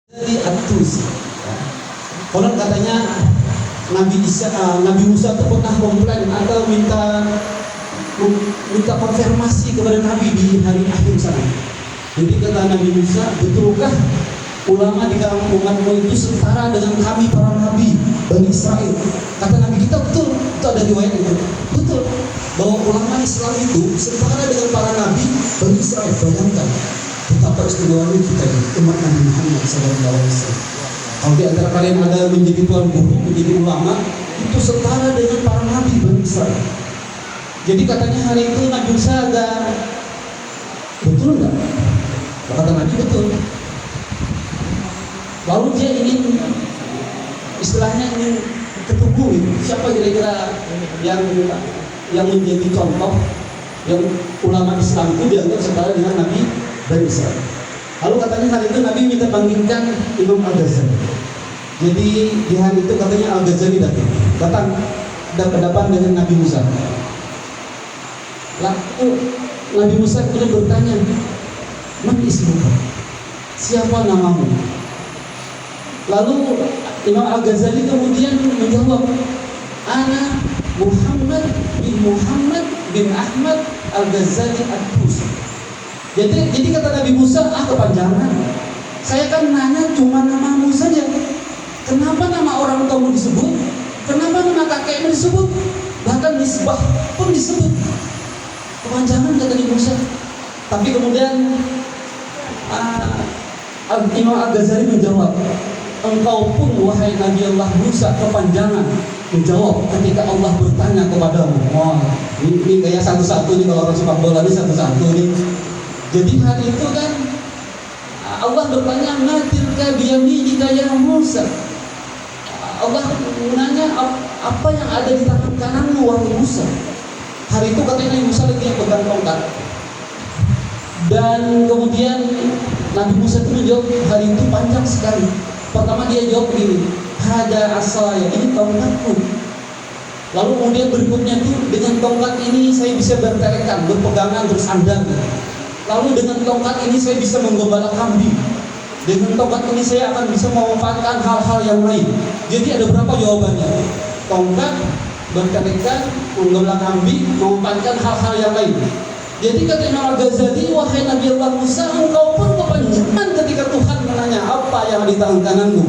Dari Atus. Konon katanya Nabi Musa itu pernah komplain atau minta konfirmasi kepada Nabi di hari akhir sana. Jadi kata Nabi Musa, betulkah ulama di kalangan umatmu itu setara dengan kami para nabi Bani Israel? Kata Nabi kita betul, itu ada riwayat itu. Betul bahwa ulama Islam itu setara dengan para nabi Bani Israel. Bayangkan betapa istimewanya kita umat Nabi Muhammad SAW. Kalau di antara kalian ada menjadi tuan guru, menjadi ulama, itu setara dengan para nabi Bani Israel. Jadi katanya hari itu Nabi Musa agak betul nggak? Kata Nabi betul. Lalu dia ingin istilahnya ingin ketemu siapa kira-kira yang menjadi contoh yang ulama Islam itu dianggap setara dengan Nabi Bani Israel. Lalu katanya hari itu Nabi minta panggilkan Imam Al-Ghazali. Jadi di hari itu katanya Al-Ghazali datang berhadapan dengan Nabi Musa. Lalu Nabi Musa kemudian bertanya, "Man ismuka? Siapa namamu?" Lalu Imam Al-Ghazali kemudian menjawab, "Ana Muhammad bin Ahmad Al-Ghazali Ad-Dusi." Jadi kata Nabi Musa, kepanjangan. Saya kan nanya cuma namamu saja. Kenapa nama orang tuamu disebut? Kenapa nama kakekmu disebut? Bahkan nisbah pun disebut. Kepanjangan kata Nabi Musa. Tapi kemudian Imam Al-Ghazali menjawab, engkau pun wahai Nabi Allah Musa kepanjangan menjawab ketika Allah bertanya kepadamu. Wah, ini kayak satu-satu nih kalau orang sepak bola ini satu-satu nih. Jadi hari itu kan Allah bertanya, "Matilka biyaminika ya Musa?" Allah menanya, apa yang ada di tangan kananmu wahai Musa? Hari itu katanya Nabi Musa lagi pegang tongkat. Dan kemudian Nabi Musa itu menjawab, hari itu panjang sekali. Pertama dia jawab begini, "Hada asaya, ini tongkatku." Lalu kemudian berikutnya itu, dengan tongkat ini saya bisa bertelekan, berpegangan, bersandar. Lalu dengan tongkat ini saya bisa menggembala kambing. Dengan tongkat ini saya akan bisa memanfaatkan hal-hal yang lain. Jadi ada berapa jawabannya? Tongkat, bertelekan, menggembala kambing, memanfaatkan hal-hal yang lain. Jadi kata Imam Al-Ghazali, wahai Nabi Allah Musa, engkau pun kepanjangan ketika Tuhan menanya apa yang di tangan kananmu.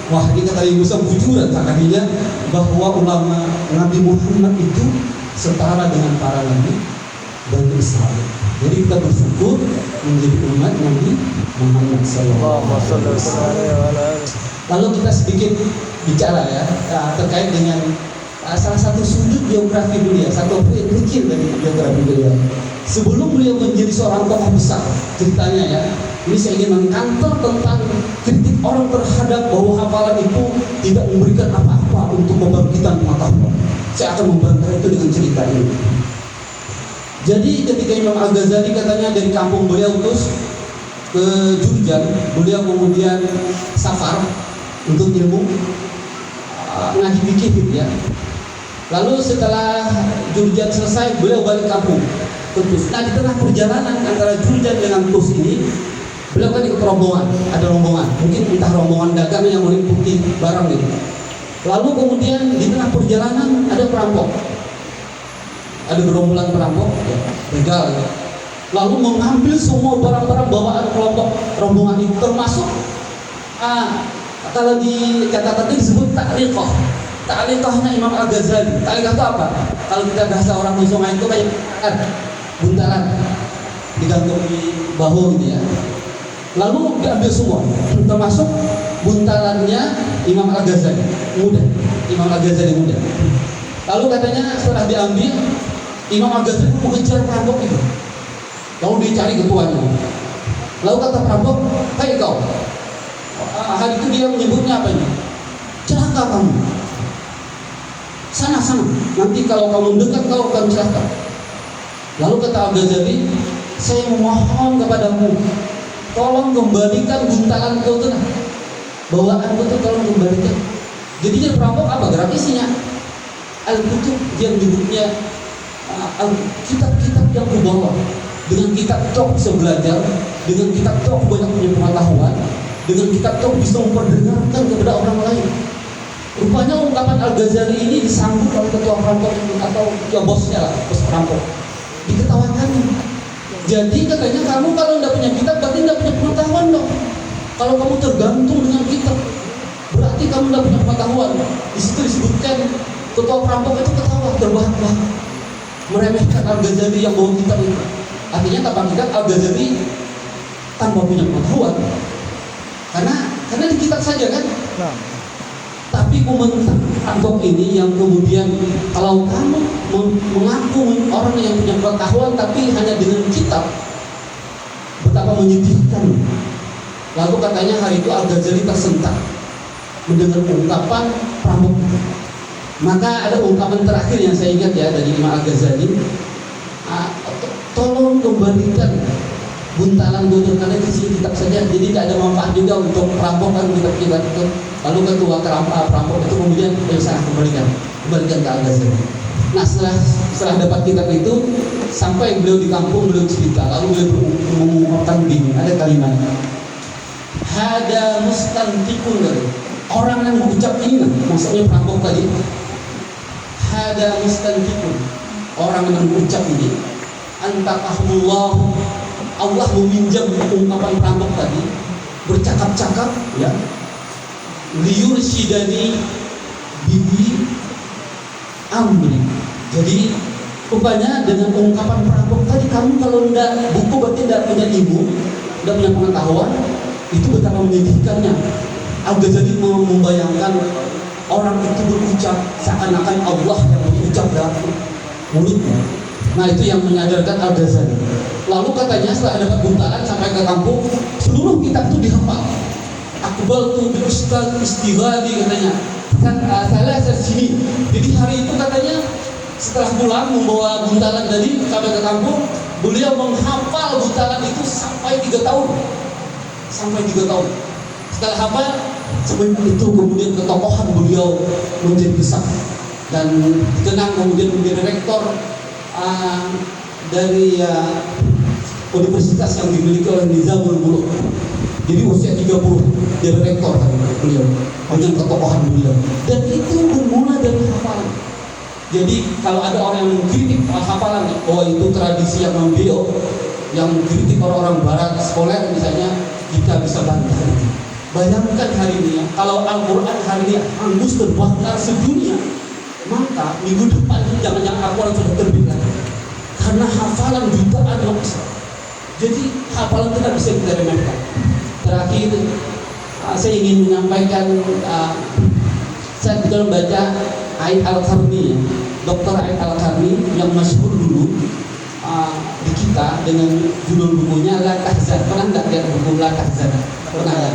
Wah, ini kata Nabi Musa bujuran katanya bahwa ulama Nabi Muhammad itu setara dengan para nabi Bani Israel. Jadi kita bersyukur menjadi umat Nabi Muhammad SAW. Lalu kita sedikit bicara ya terkait dengan salah satu sudut biografi beliau, satu kecil dari biografi beliau. Sebelum beliau menjadi seorang tokoh besar, ceritanya ya, ini saya ingin mengkantor tentang kritik orang terhadap bahwa hafalan itu tidak memberikan apa-apa untuk pembangkitan pengetahuan. Saya akan membantah itu dengan cerita ini. Jadi ketika Imam Al-Ghazali katanya dari kampung beliau terus ke Jurjan, beliau kemudian safar untuk ilmu ngaji fikih ya. Lalu setelah Jurjan selesai, beliau balik kampung ke Tus. Nah, di tengah perjalanan antara Jurjan dengan Tus ini, beliau kan ikut rombongan, ada rombongan, mungkin entah rombongan dagang yang meliputi barang gitu. Lalu kemudian di tengah perjalanan ada perampok. Ada gerombolan perampok, ya, begal, ya. Lalu mengambil semua barang-barang bawaan kelompok rombongan itu, termasuk kalau di kata-kata disebut ta'liqah. Ta'liqahnya Imam Al-Ghazali. Ta'liqah itu apa? Kalau kita bahasa orang Sungai itu kayak buntalan digantung di bahu gitu ya. Lalu diambil semua, termasuk buntalannya Imam Al-Ghazali muda. Imam Al-Ghazali muda. Lalu katanya setelah diambil, Imam Al-Ghazali mengejar perampok itu. Lalu dicari ketuanya. Lalu kata perampok, "Hai kau." Hari itu dia menyebutnya apa ini? "Celaka kamu. Sana. Nanti kalau kamu mendekat kau akan celaka." Lalu kata Al-Ghazali, "Saya memohon kepadamu, tolong kembalikan buntalan kau itu. Bawaan kau itu tolong kembalikan." Jadi dia perampok apa? Gratisnya Al-Kutub yang menyebutnya kitab-kitab yang kubawa. Dengan kitab tok bisa belajar, dengan kitab tok banyak punya pengetahuan. Dengan kitab kau bisa memperdengarkan kepada orang lain. Rupanya ungkapan Al-Ghazali ini disambut oleh ketua perampok atau ya bosnya lah, bos perampok. Diketawakan. Jadi katanya kamu kalau tidak punya kitab berarti tidak punya pengetahuan dong. Kalau kamu tergantung dengan kitab, berarti kamu tidak punya pengetahuan. Di situ disebutkan ketua perampok itu ketawa terbahak-bahak, meremehkan Al-Ghazali yang bawa kitab itu. Artinya tanpa kitab Al-Ghazali tanpa punya pengetahuan. Karena di kitab saja kan. Tapi komentar perampok ini yang kemudian kalau kamu mengaku orang yang punya pengetahuan tapi hanya dengan kitab, betapa menyedihkan. Lalu katanya hari itu Al-Ghazali tersentak mendengar ungkapan perampok. Maka ada ungkapan terakhir yang saya ingat ya dari Imam Al-Ghazali, tolong kembalikan buntalan bodor kalian ke sini kitab saja, jadi tidak ada manfaat juga untuk perampokan kitab-kitab itu. Lalu ketua perampok itu kemudian saya kembalikan ke Al-Ghazali. Nah setelah dapat kitab itu, sampai beliau di kampung, beliau cerita, lalu beliau mengungkapkan begini, ada kalimat, hada mustantikun, orang yang mengucap ini, maksudnya perampok tadi, hada mustantikun, orang yang mengucap ini, antakahullah, Allah meminjam ungkapan perampok tadi, bercakap-cakap ya, liyursyidani bibi amri. Jadi rupanya dengan ungkapan perampok tadi, kamu kalau tidak buku berarti tidak punya ilmu, tidak punya pengetahuan. Itu betapa menyedihkannya. Al-Ghazali membayangkan orang itu berucap seakan-akan Allah yang berucap dalam mulutnya. Nah itu yang menyadarkan Al-Ghazali. Lalu katanya setelah dapat buntalan sampai ke kampung, seluruh kitab itu dihafal. Akbal tuh di ustaz istighadi katanya. Salah sini. Jadi hari itu katanya setelah pulang membawa buntalan tadi sampai ke kampung, beliau menghafal buntalan itu sampai 3 tahun. Sampai 3 tahun. Setelah hafal, sebenarnya itu kemudian ketokohan beliau menjadi besar dan dikenang kemudian menjadi rektor dari universitas yang dimiliki oleh Nizamul Muluk. Jadi usia 30 dia rektor tadi beliau dengan ketokohan beliau. Dan itu bermula dari hafalan. Jadi kalau ada orang yang mengkritik hafalan, oh itu tradisi yang beliau, yang mengkritik orang-orang barat sekolah misalnya, kita bisa bantah. Bayangkan hari ini ya, kalau Al-Quran hari ini hangus terbakar sedunia, maka minggu depan jangan-jangan Al-Quran sudah terbit lagi. Karena hafalan jutaan manusia. Jadi hafalan tidak bisa kita remehkan. Terakhir saya ingin menyampaikan, saya juga membaca Aid Al-Qarni, Dr. Aid Al-Qarni yang masyhur dulu di kita dengan judul bukunya La Tahzan. Pernah nggak lihat buku La Tahzan? Pernah ya?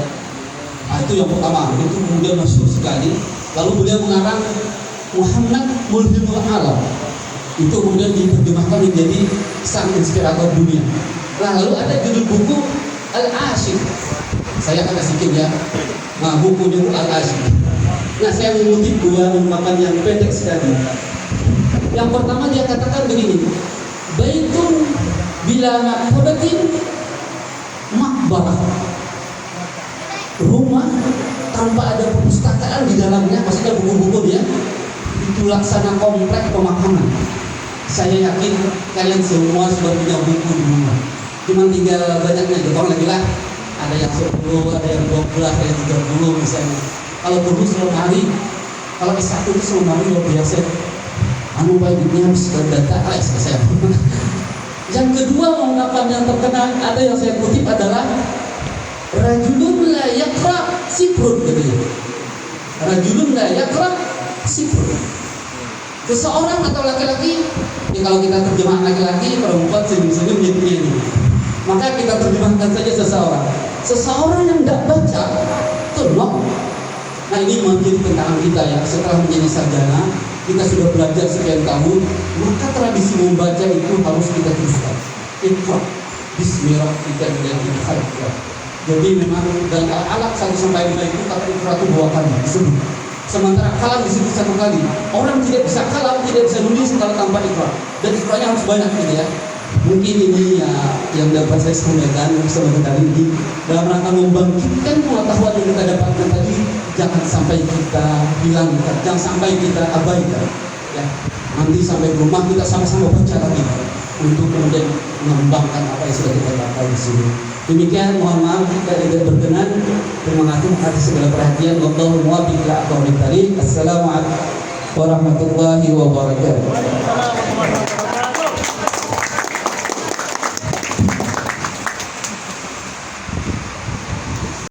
Itu yang pertama, itu kemudian masyhur sekali. Lalu beliau mengarang Muhammad Mulhimul Alam. Itu kemudian diterjemahkan menjadi sang inspirator dunia. Nah, lalu ada judul buku Al-Asyik. Saya akan kasih ya. Nah, bukunya Al-Asyik. Nah, saya mengutip 2 ungkapan yang pendek sekali. Yang pertama dia katakan begini, baitun bila maqbaratin makbarah. Rumah tanpa ada perpustakaan di dalamnya, maksudnya buku-buku dia, itu laksana komplek pemakaman. Saya yakin kalian semua sudah punya buku di rumah. Cuma tinggal banyaknya, kalau lagi lah ada yang 10, ada yang 20, ada yang 30 misalnya. Kalau perlu selemari, kalau S1 itu selemari luar biasa. Baiknya harus ke data saya. Yang kedua ungkapan yang terkenal ada yang saya kutip adalah rajulun la yaqra sifrun gitu. Rajulun la yaqra sifrun. Seseorang atau laki-laki, ya kalau kita terjemah laki-laki, perempuan senyum-senyum jadinya ini. Maka kita terjemahkan saja seseorang. Seseorang yang tidak baca, tolong. Nah ini menjadi tantangan kita ya. Setelah menjadi sarjana, kita sudah belajar sekian tahun, maka tradisi membaca itu harus kita teruskan. Iqra bismi rabbikal ladzi khalaq. Jadi memang dalam alat 1-5 itu kata Iqra itu 2 kali disebut. Sementara kalam disebut 1 kali. Orang tidak bisa kalam, tidak bisa nulis kalau tanpa Iqra. Dan Iqranya harus banyak gitu ya. Mungkin ini ya yang dapat saya sampaikan kesempatan kali ini dalam rangka membangkitkan pengetahuan yang kita dapatkan tadi. Jangan sampai kita hilangkan, jangan sampai kita abaikan. Ya, nanti sampai rumah kita sama-sama baca lagi untuk kemudian mengembangkan apa yang sudah kita dapat di sini. Demikian, mohon maaf jika tidak berkenan. Terima kasih atas segala perhatian. Wallahu muwaffiq ila aqwamit thariq. Assalamualaikum warahmatullahi wabarakatuh.